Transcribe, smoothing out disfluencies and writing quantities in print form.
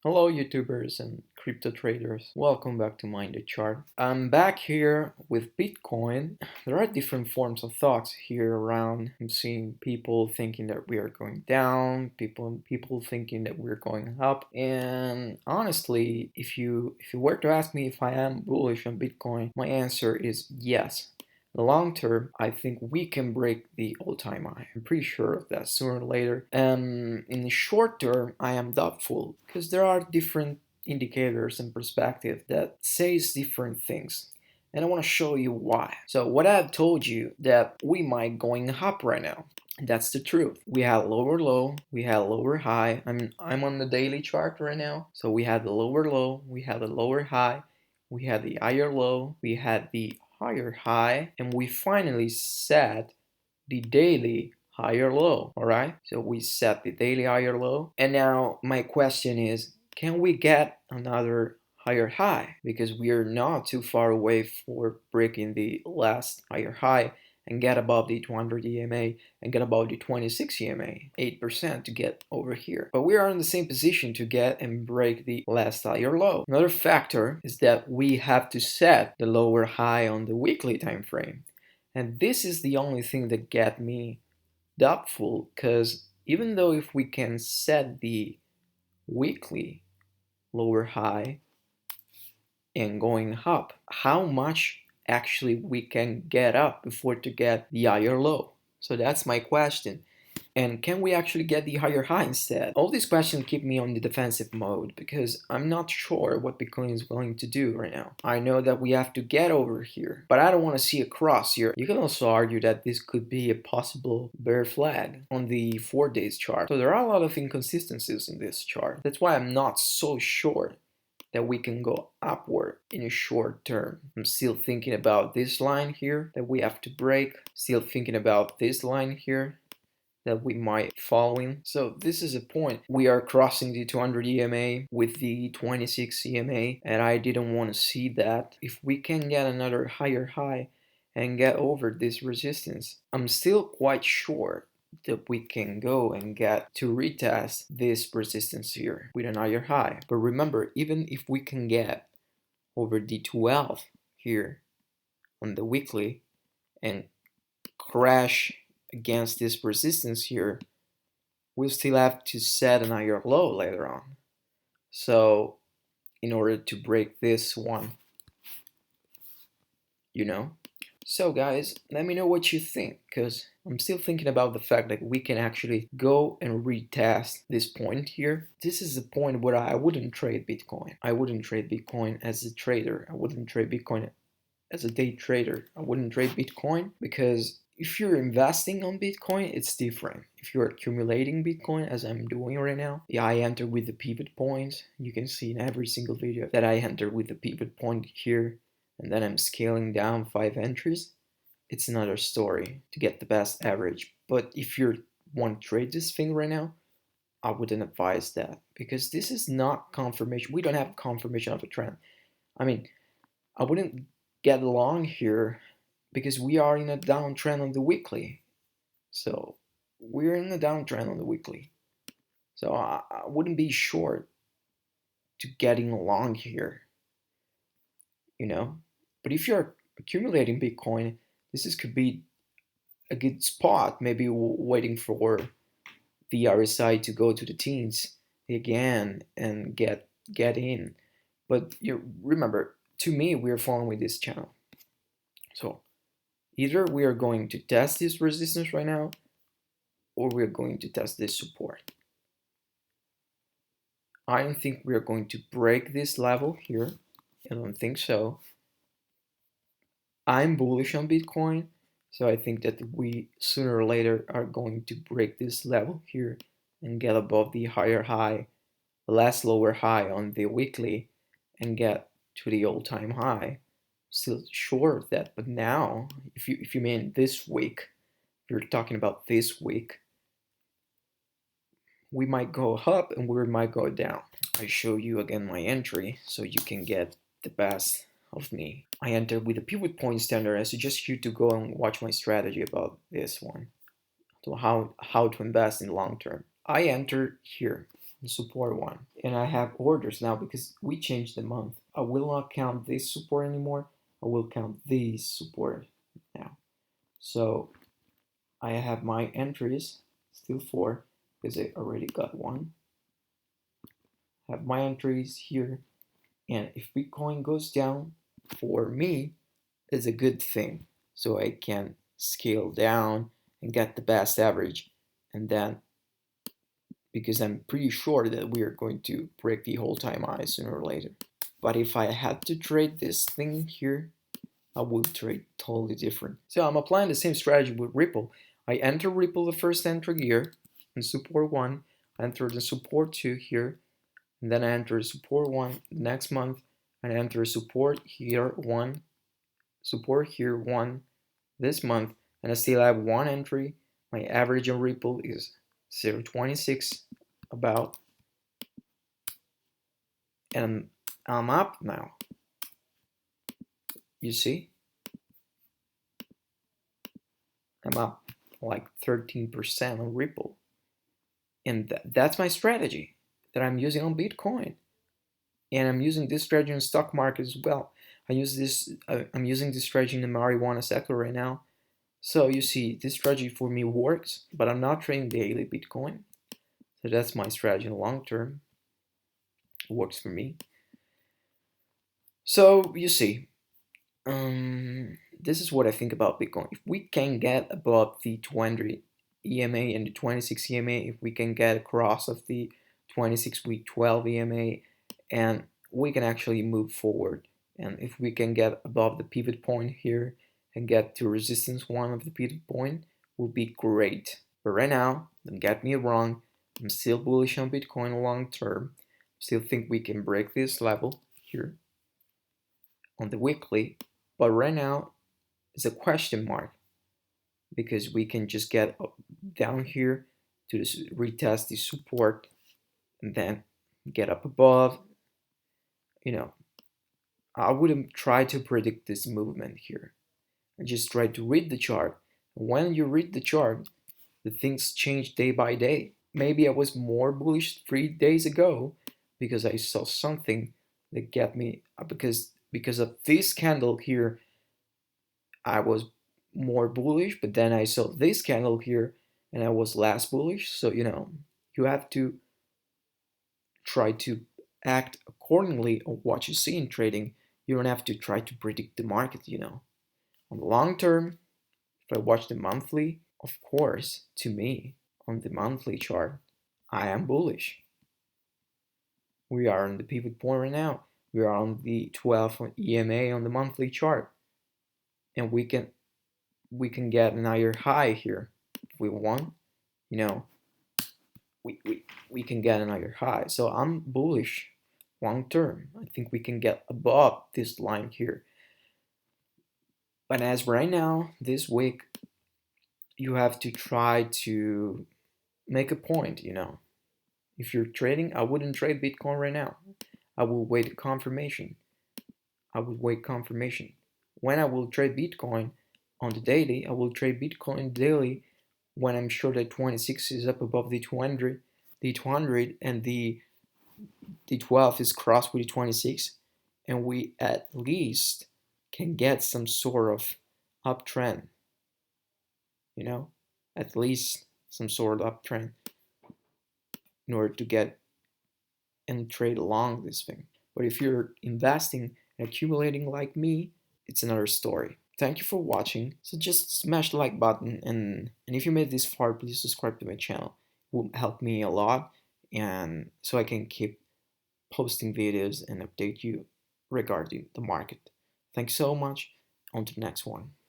Hello YouTubers and crypto traders. Welcome back to Mind the Chart. I'm back here with Bitcoin. There are different forms of thoughts here around. I'm seeing people thinking that we are going down, people thinking that we're going up. And honestly, if you were to ask me if I am bullish on Bitcoin, my answer is yes. In the long term, I think we can break the all-time high. I'm pretty sure of that sooner or later. In the short term, I am doubtful because there are different indicators and perspective that says different things. And I want to show you why. So what I've told you that we might going up right now. That's the truth. We had lower low, we had lower high. I'm on the daily chart right now. So we had the lower low, we had the lower high, we had the higher low, we had the higher high, and we finally set the daily higher low. All right, so we set the daily higher low, and now my question is, can we get another higher high? Because we are not too far away for breaking the last higher high and get above the 200 EMA and get above the 26 EMA, 8% to get over here. But we are in the same position to get and break the last higher low. Another factor is that we have to set the lower high on the weekly time frame. And this is the only thing that get me doubtful, because even though if we can set the weekly lower high and going up, how much actually we can get up before to get the higher low? So that's my question. And can we actually get the higher high instead? All these questions keep me on the defensive mode because I'm not sure what Bitcoin is going to do right now. I know that we have to get over here, but I don't want to see a cross here. You can also argue that this could be a possible bear flag on the 4 days chart. So there are a lot of inconsistencies in this chart. That's why I'm not so sure that we can go upward in a short term. I'm still thinking about this line here that we have to break. Still thinking about this line here that we might fall in. So this is a point. We are crossing the 200 EMA with the 26 EMA, and I didn't want to see that. If we can get another higher high and get over this resistance, I'm still quite sure that we can go and get to retest this resistance here with an higher high. But remember, even if we can get over the 12 here on the weekly and crash against this resistance here, we'll still have to set an higher low later on. So in order to break this one, you know? So guys, let me know what you think, because I'm still thinking about the fact that we can actually go and retest this point here. This is a point where I wouldn't trade Bitcoin. I wouldn't trade Bitcoin as a trader. I wouldn't trade Bitcoin as a day trader. I wouldn't trade Bitcoin because if you're investing on Bitcoin, it's different. If you're accumulating Bitcoin, as I'm doing right now, yeah, I enter with the pivot points. You can see in every single video that I enter with the pivot point here, and then I'm scaling down 5 entries. It's another story to get the best average. But if you want to trade this thing right now, I wouldn't advise that because this is not confirmation. We don't have confirmation of a trend. I mean, I wouldn't get along here because we are in a downtrend on the weekly. So we're in a downtrend on the weekly. So I wouldn't be short to getting along here, you know. But if you're accumulating Bitcoin, could be a good spot. Maybe waiting for the RSI to go to the teens again and get in. But you remember, to me, we're following this channel. So either we are going to test this resistance right now, or we're going to test this support. I don't think we're going to break this level here. I don't think so. I'm bullish on Bitcoin, so I think that we sooner or later are going to break this level here and get above the higher high, last lower high on the weekly, and get to the all-time high. Still sure of that, but now, if you mean this week, if you're talking about this week, we might go up and we might go down. I show you again my entry so you can get the best of me. I entered with a pivot point standard. I suggest you to go and watch my strategy about this one. So how to invest in long term. I entered here the support one. And I have orders now because we changed the month. I will not count this support anymore. I will count these support now. So I have my entries, still 4, because I already got one. I have my entries here. And if Bitcoin goes down, for me, it's a good thing. So I can scale down and get the best average. And then, because I'm pretty sure that we are going to break the all-time high sooner or later. But if I had to trade this thing here, I would trade totally different. So I'm applying the same strategy with Ripple. I enter Ripple the first entry here in support 1, I enter the support 2 here, and then I enter support 1 next month, and I enter support here 1, support here 1 this month, and I still have one entry. My average on Ripple is 0.26 about, and I'm up now. You see? I'm up like 13% on Ripple. And that's my strategy that I'm using on Bitcoin. And I'm using this strategy in stock market as well. I'm using this strategy in the marijuana sector right now. So you see, this strategy for me works, but I'm not trading daily Bitcoin. So that's my strategy in the long term. It works for me. So you see, this is what I think about Bitcoin. If we can get above the 200 EMA and the 26 EMA, if we can get across of the 26 week 12 EMA, and we can actually move forward. And if we can get above the pivot point here and get to resistance 1 of the pivot point, will be great. But right now, don't get me wrong, I'm still bullish on Bitcoin long term. Still think we can break this level here on the weekly, but right now it's a question mark because we can just get down here to this, retest the support and then get up above. You know, I wouldn't try to predict this movement here. I just try to read the chart. When you read the chart, the things change day by day. Maybe I was more bullish 3 days ago because I saw something that got me because of this candle here I was more bullish, but then I saw this candle here and I was less bullish. So, you have to try to act accordingly on what you see in trading. You don't have to try to predict the market. On the long term, if I watch the monthly, of course, to me, on the monthly chart, I am bullish. We are on the pivot point right now. We are on the 12 EMA on the monthly chart. And we can get an higher high here if we want. You know, we can get another high. So I'm bullish long term. I think we can get above this line here. But as right now, this week, you have to try to make a point. If you're trading, I wouldn't trade Bitcoin right now. I will wait confirmation. I would wait confirmation. When I will trade Bitcoin on the daily, I will trade Bitcoin daily when I'm sure that 26 is up above the 200 and the 12 is crossed with the 26, and we at least can get some sort of uptrend, at least some sort of uptrend in order to get and trade along this thing. But if you're investing and accumulating like me, it's another story. Thank you for watching. So just smash the like button, and if you made this far, please subscribe to my channel. It will help me a lot, and so I can keep posting videos and update you regarding the market. Thanks so much. On to the next one.